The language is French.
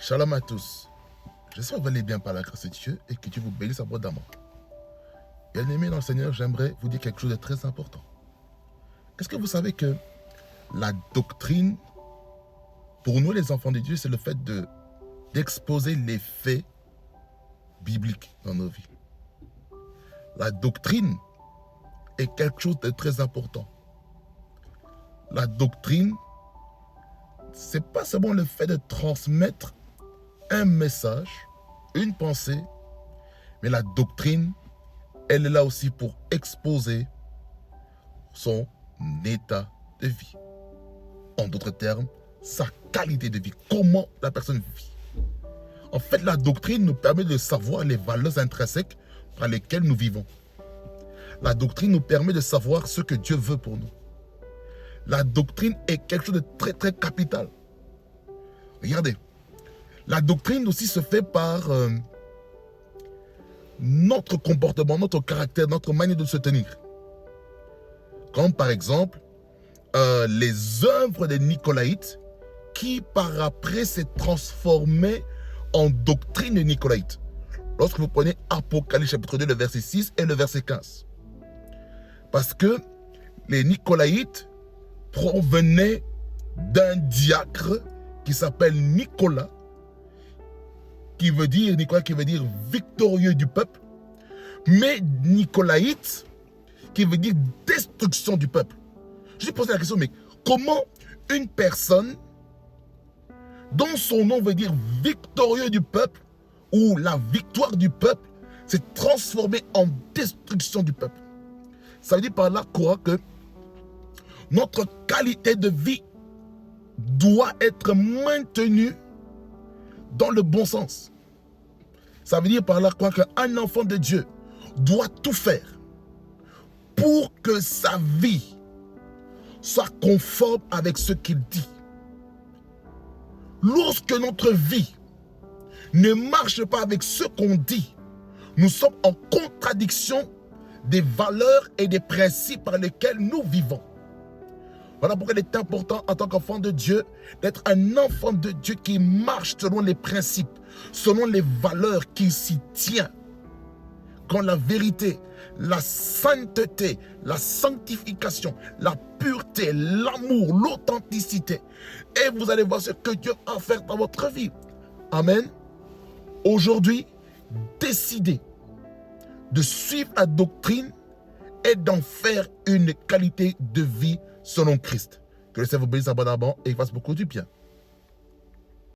Shalom à tous. J'espère que vous allez bien par la grâce de Dieu et que Dieu vous bénisse abondamment. Bien-aimés dans le Seigneur, j'aimerais vous dire quelque chose de très important. Est-ce que vous savez que la doctrine, pour nous les enfants de Dieu, c'est le fait d'exposer les faits bibliques dans nos vies. La doctrine est quelque chose de très important. La doctrine, c'est pas seulement le fait de transmettre un message, une pensée, mais la doctrine, elle est là aussi pour exposer son état de vie. En d'autres termes, sa qualité de vie, comment la personne vit. En fait, la doctrine nous permet de savoir les valeurs intrinsèques par lesquelles nous vivons. La doctrine nous permet de savoir ce que Dieu veut pour nous. La doctrine est quelque chose de très très capital. Regardez, la doctrine aussi se fait par notre comportement, notre caractère, notre manière de se tenir. Comme par exemple, les œuvres des Nicolaïtes qui par après s'est transformé en doctrine nicolaïte. Lorsque vous prenez Apocalypse chapitre 2, le verset 6 et le verset 15. Parce que les Nicolaïtes provenaient d'un diacre qui s'appelle Nicolas, qui veut dire victorieux du peuple, mais Nicolaïte, qui veut dire destruction du peuple. Je vais poser la question, mais comment une personne dont son nom veut dire victorieux du peuple, ou la victoire du peuple, s'est transformée en destruction du peuple? Ça veut dire par là quoi que notre qualité de vie doit être maintenue dans le bon sens. Ça veut dire par là quoi qu'un enfant de Dieu doit tout faire pour que sa vie soit conforme avec ce qu'il dit. Lorsque notre vie ne marche pas avec ce qu'on dit, nous sommes en contradiction des valeurs et des principes par lesquels nous vivons. Voilà pourquoi il est important en tant qu'enfant de Dieu d'être un enfant de Dieu qui marche selon les principes, selon les valeurs qui s'y tient. Quand la vérité, la sainteté, la sanctification, la pureté, l'amour, l'authenticité, et vous allez voir ce que Dieu a fait dans votre vie. Amen. Aujourd'hui, décidez de suivre la doctrine et d'en faire une qualité de vie selon Christ. Que le Seigneur vous bénisse abondamment et fasse beaucoup du bien.